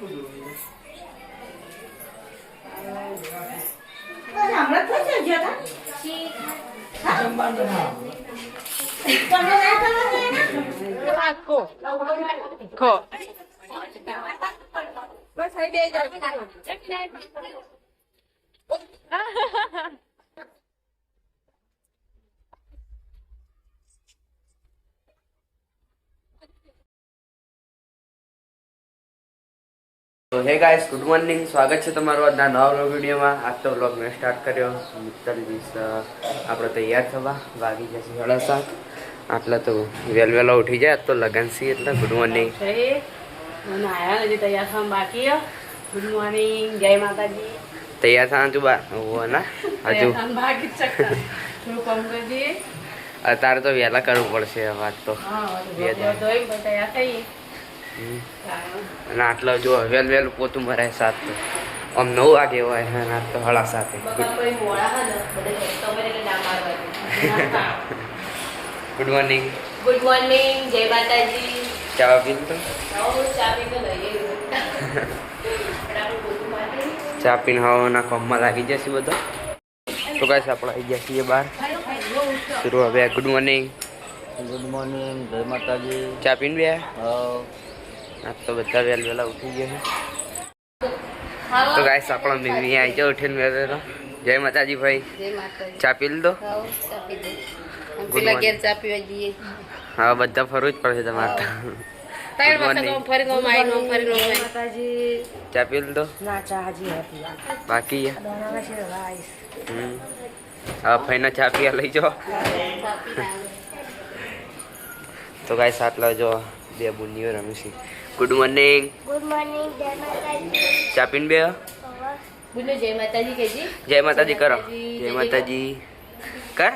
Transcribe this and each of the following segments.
તો હે guys, good morning. સ્વાગત છે તમારું આજના નવા વ્લોગ વિડીયોમાં. આજ તો વ્લોગ મેં સ્ટાર્ટ કર્યો. મિત્તલ આપણે તૈયાર થવા વાગી જશે 7:30. આટલા તો વહેલા ઉઠી જાય. આજ તો લગન છે એટલે ગુડ મોર્નિંગ. તૈયાર થવા બાકી. ગુડ મોર્નિંગ, જય માતાજી. તૈયાર થવાનું તું બા ના હજુ બાકી થોડું કમ કરી અત્યારે તો વહેલા કરવું પડશે. વાત તો તૈયાર થઈ. અને આટલો જો વહેલું પોતું મરાય 7 તો આમ 9 વાગે હોય અને આજ તો 7:30. Good morning. ગુડ મોર્નિંગ, જય માતાજી. ચા પી તો ચા પીને હવાના કામમાં લાગી જશે બધો. તો કાંઈ આપણે આવી ગયા છીએ બહાર. શરૂ હવે ગુડ મોર્નિંગ. ગુડ મોર્નિંગ, જય માતાજી. ચા પીને બે હા આજ તો બધા વહેલા ઉઠી ગયા છે. તો ગાઈસ આપણા મમ્મી આવી જાઓ ઉઠીને વહેલા. જય માતાજી ભાઈ. જય માતાજી. ચા પી લીધો? હા, બધા ફરવું જ પડશે તમારે. ચા પી લીધો? બાકી હા, ફાઈના ચા પીવા લઈ જાઓ. તો ગાઈસ આટલા જો બે બુનીઓ રમી છે. Good morning. ગુડ મોર્નિંગ, જય માતાજી. ચા પીને બે બોલો જય માતાજી કેજી. જય માતાજી કરો. જય માતાજી કર.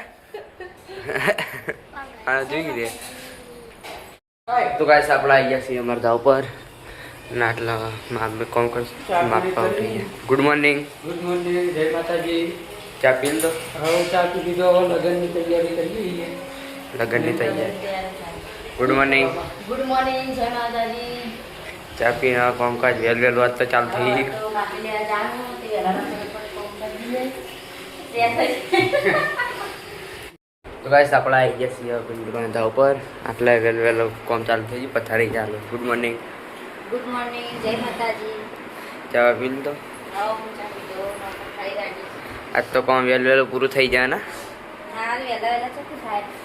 હા, જોઈ લે. તો ગાઈસ આપણે આવી ગયા છીએ અમારા ધાવ પર. અને આટલા માપ કોણ કરશે માપવા ઉઠી ગયા. Good morning. ગુડ મોર્નિંગ, જય માતાજી. ચા પી લીધો? હવે ચા પી લીધો. લગ્નની તૈયારી કરી. લગ્નની તૈયારી. Good morning. ગુડ મોર્નિંગ, જય માતાજી. ચા પીને કામકાજ વહેલું વાત તો ચાલુ થઈ ગઈ. તો ગાઈસ આપણે આવી ગયા છીએ પિંડમાં ધાવ પર. આટલા વહેલું કામ ચાલુ થઈ ગયું. પથારી ચાલુ. Good morning. ગુડ મોર્નિંગ, જય માતાજી. ચા પી લીધો? આજ તો કામ વહેલું પૂરું થઈ જાય ને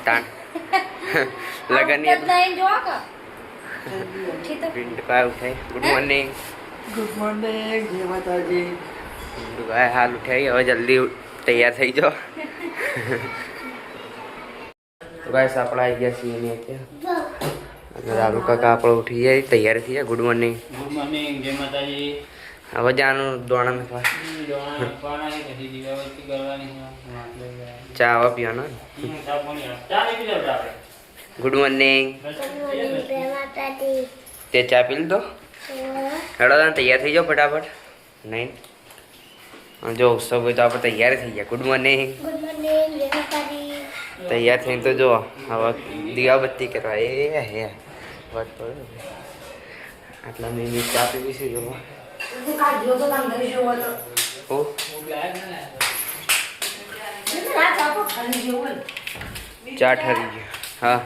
તાણ લગન પિંડ કાય ઉઠાય. Good morning. ગુડ મોર્નિંગ, જય માતાજી. પિંડુ કાય હાલ ઉઠાય. હવે જલ્દી તૈયાર થઈ જાઓ. તો ગાઈસ આપણે આવી ગયા છીએ ને અત્યારે રાલુ કાકા આપણે ઉઠી જાય તૈયાર થઈ જાય. Good morning. ગુડ મોર્નિંગ, જય માતાજી. હવે જાનું દોણા નાખવા. ચા આવા પીવાનો. Good morning. જય માતાજી. તે ચા પી લીધો? હેડો તને તૈયાર થઈ જાઓ ફટાફટ. નહીં જો ઉત્સવ હોય તો આપણે તૈયાર થઈ ગયા. Good morning. ગુડ મોર્નિંગ, જય માતાજી. તૈયાર થઈને તો જો હવે દીવાબત્તી કરવા. એ હે વાત તો આટલા મિનિટ ચા પીવી છે જો. ઓ ચા ઠરી ગયો. હા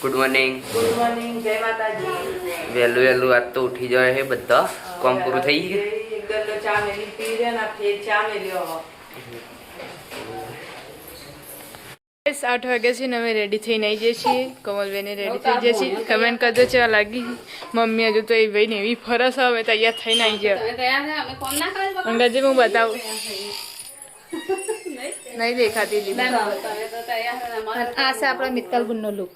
ગુડ મોર્નિંગ. ગુડ મોર્નિંગ, જય માતાજી. વહેલું આજ તો ઉઠી જાય છે બધા. કામ પૂરું થઈ ગયું. ચા મેલી પી રે ના ફેર ચા મેલ્યો. 8 વાગ્યા છે ને અમે રેડી થઈને આવી જઈએ છીએ. કમલબેને રેડી થઈ જઈએ છીએ. કમેન્ટ કરજો કેવા લાગી. મમ્મી હજુ તો એ ભાઈ ને એવી ફરસ હવે તૈયાર થઈને આવી જાય. અંદાજે હું બતાવું નહીં દેખાતી દીદી. આ છે આપણા મિત્તલ બુનનો લુક.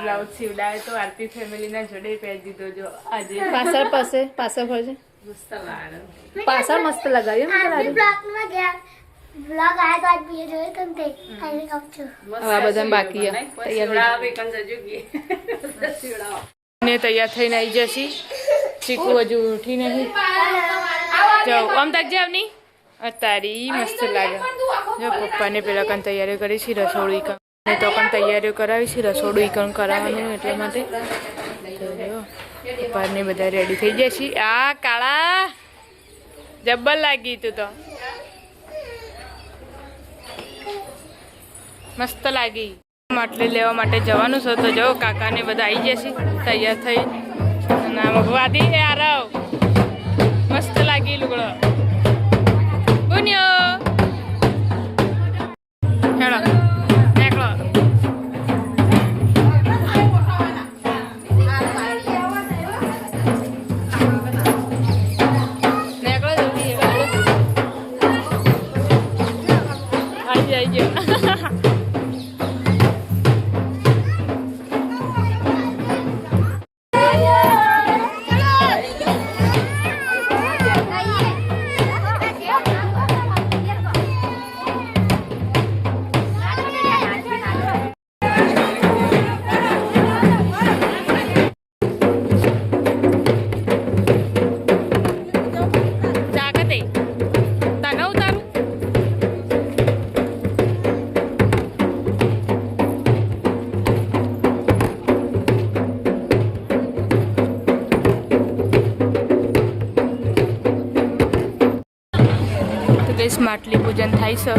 બ્લાઉઝ સીવડાય તો આરતી ફેમિલીના જોડે પહેરી દીધો જો આજે. પાછળ ફરજે. પાછળ મસ્ત લગાવ્યું. બ્લોગમાં ગયા. બ્લોગ આયા તો આજ બીજો જોયો કેમ તે આઈને કહું છું. આ બધા બાકી ને તૈયાર થઈને આવી જશે. ચીકુ હજુ ઉઠી નહીં. જાઓ આમ તક જાવ નહીં. તારી મસ્ત લાગે. જો પપ્પાને પેલા કાન તૈયારી કરી છે રસોડી કા. ને તો પણ તૈયારીઓ કરાવી છે રસોડું ઈકણ કરાવવાનું એટલા માટે પપ્પાને બધા રેડી થઈ ગયા છે. આ કાળા જબ્બર લાગી તું તો મસ્ત લાગી. માટલી લેવા માટે જવાનું છે તો જો કાકાને બધા આવી જશે તૈયાર થઈ અને મગવાદી આરવ મસ્ત લાગી લુગડો ગુન્યો હેલો નેકળો નેકળો જલ્દી આવી ગયો માટલી પૂજન થાય છે.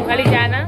वाली जाना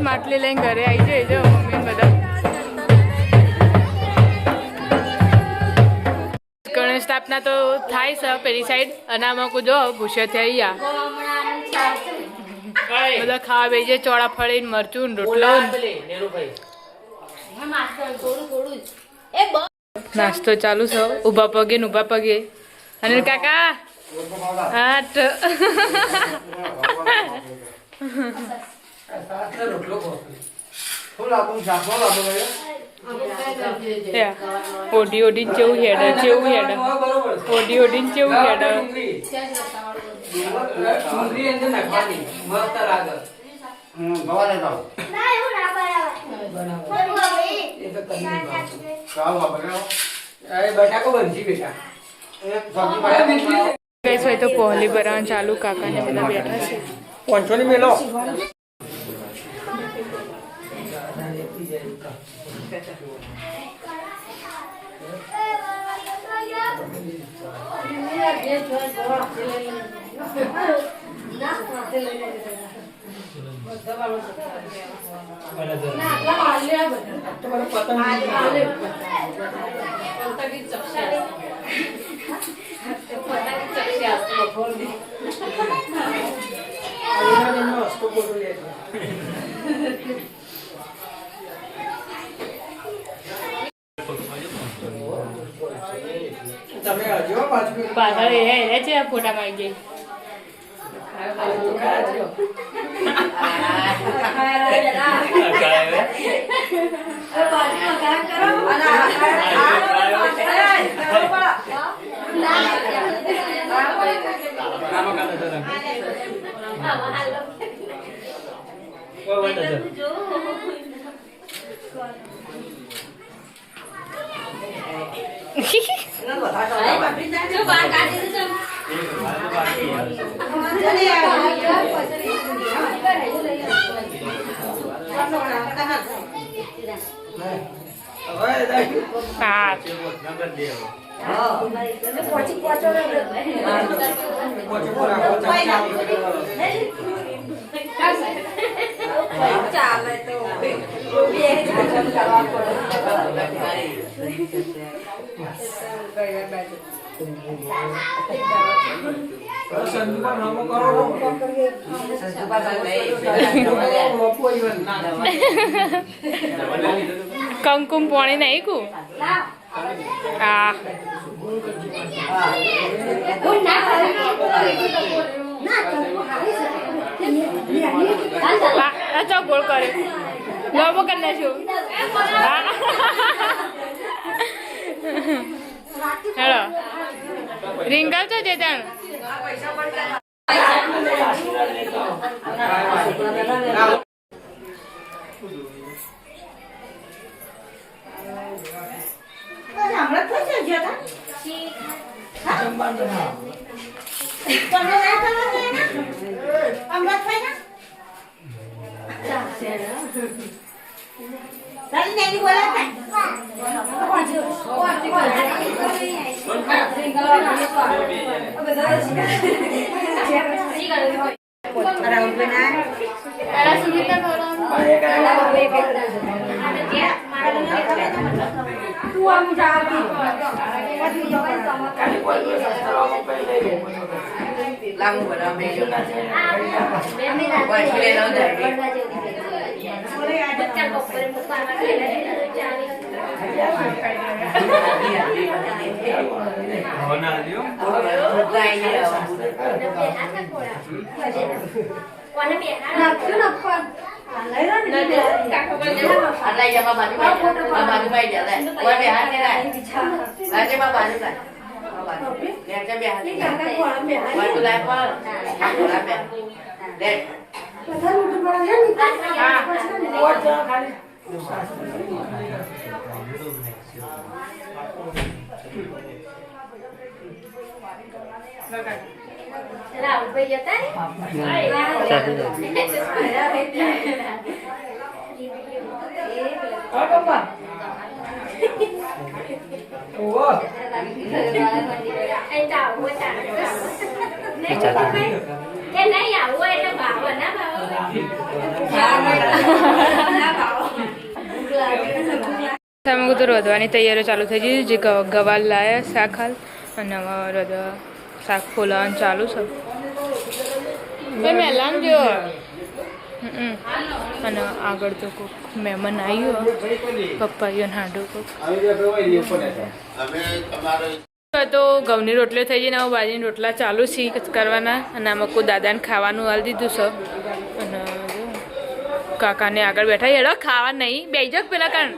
માટલી લઈને ઘરે આવી જાય મમ્મી બધા ગણેશ સ્થાપના તો થાય છે પેલી સાઈડ અને આમાં જો ભૂસે થઈ બધા ખાવા બેસી જાય ચોળા ફળીને મરચું રોટલો નાસ્તો ચાલુ છે ઊભા પગે ને ઊભા પગે અને કાકા હાટ ઓઢી ઓઢીને જેવું હેડે જેવું હેડે ઓઢી ઓઢીને જેવું હેડે ડુંગળી અંદર નાખવાની મસ્ત લાગે. ના એવું ના બરાબર એ તો તમને અરે બટાકો બનશી બેટા. કઈ હોય તો પહોલી ભરવાનું ચાલુ કાકા ને બધા બેઠા છે 500 ની મેલો. તમે હજો પાછું પાછળ એ છે ફોટા માં ગઈ હા કંકુમ પાણી નહીં કુ આ ચો ગોળ કરે લોબો કરી નાખ્યો હેલો રીંગલ તો જે ત્યાં તમે તો રોધવાની તૈયારી ચાલુ થઈ ગઈ જે ગવાર લાયા શાક હાલ અને રોધવા શાક ફોલાવાનું ચાલુ છે એ મેલામ જો અને આગળ તો કોઈક મહેમાન આવ્યું પપ્પાઈઓ હાંડો કોઈક તો ઘઉંની રોટલીઓ થઈ ગઈ ને હવે બાજરીની રોટલા ચાલુ છે કરવાના અને આમાં કોઈ દાદાને ખાવાનું હાલ દીધું છે અને કાકાને આગળ બેઠા હેડો ખાવા નહીં બેજો પેલા કાન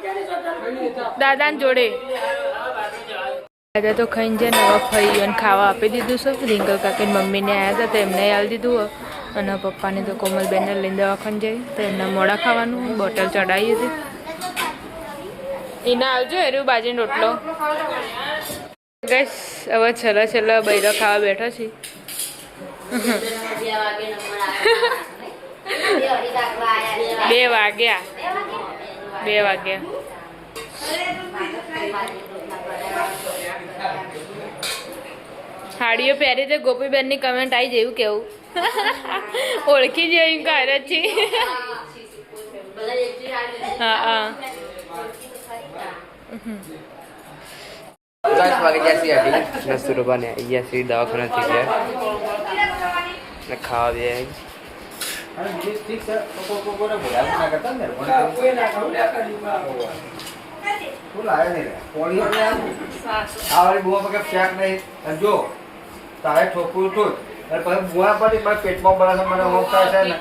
દાદાને જોડે દાદા તો ખાઈને છે ને હવે ફરીને ખાવા આપી દીધું છે રિંકલ કાકીને મમ્મીને આવ્યા હતા તો એમને આપી દીધું અને પપ્પાને તો કોમલબેનને લઈને દવાખાને જઈ તો એમને મોડા ખાવાનું બોટલ ચડાવી હતી એને આવજો એરું બાજીનો રોટલો ગઈશ હવે છેલ્લા બૈરો ખાવા બેઠો છે 2 વાગ્યા સાડીઓ પહેરી તો ગોપીબેનની કમેન્ટ આવી જેવું કેવું ઓળખી જેવી કારે છે હા 10 વાગે જશે અઢી નસુરબાને અહીંયા સુધી દવાખાનાથી ગયા ને ખાવા બે જો તારે ઠોકવું ઠોક પછી બુઆ પડી મારા પેટમાં બરાબર મને હોતા છે ને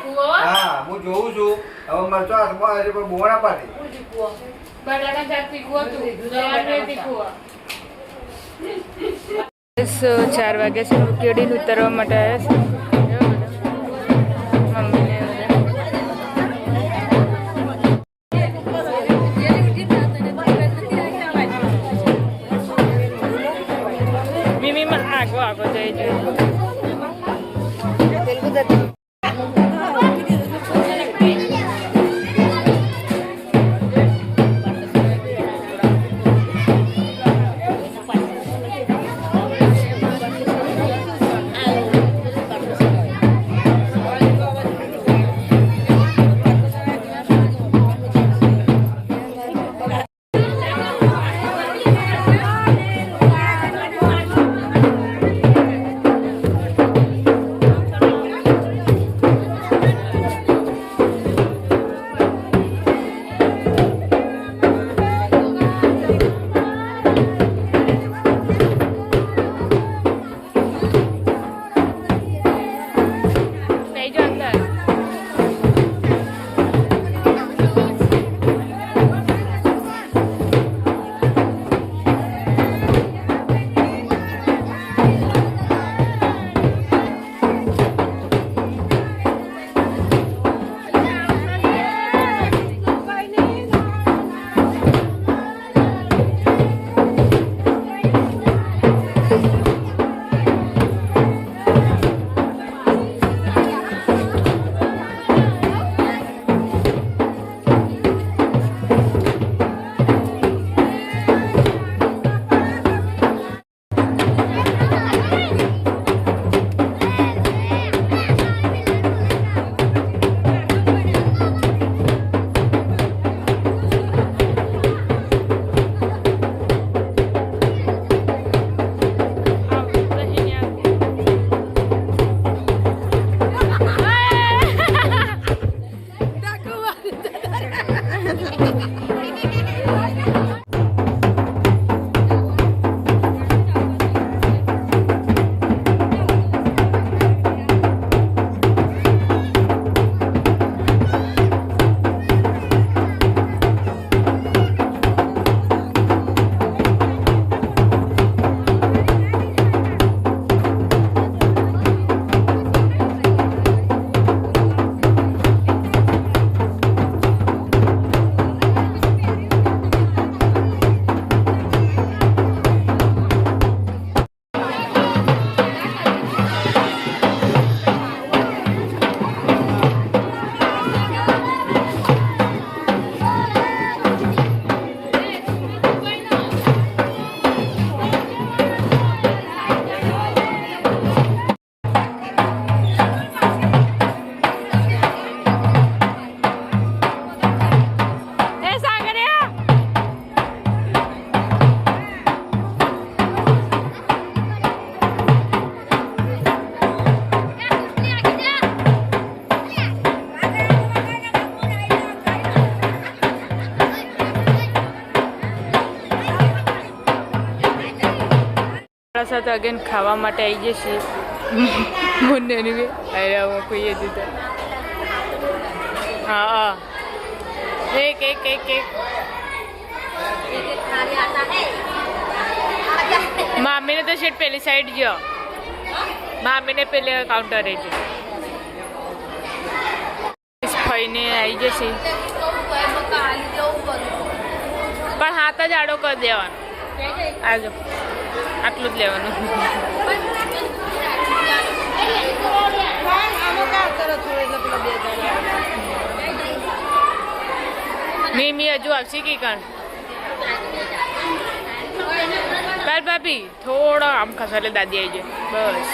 હા હું જોઉં છું હવે મરચો હાથમાં આવે પણ બુઆ ના પાડી બસ 4 વાગ્યા છે કેડીને ઉતરવા માટે આવ્યા છે મમ્મીને આગો જઈ જોઈએ સાથે અગેન ખાવા માટે આવી જશે બંનેની અરે કહીએ દીધા હા एक एक एक एक मामी ने तो शेट पहली साइड जो मामी ने पहले काउंटर है जो इस भाई ने आई जैसे પણ હાથ જ આડો કરી દેવાનો આજો આટલું જ લેવાનું મીમી હજુ આવશે કે કણ બાર ભાભી થોડો આમ ખસાલે દાદી આવી જાય બસ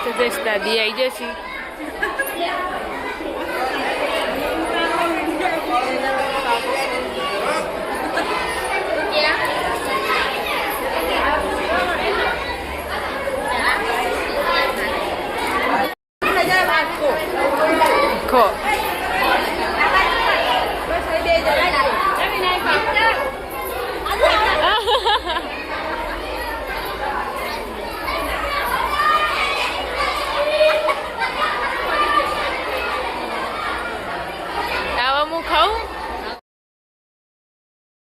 તો બસ દાદી આવી જશે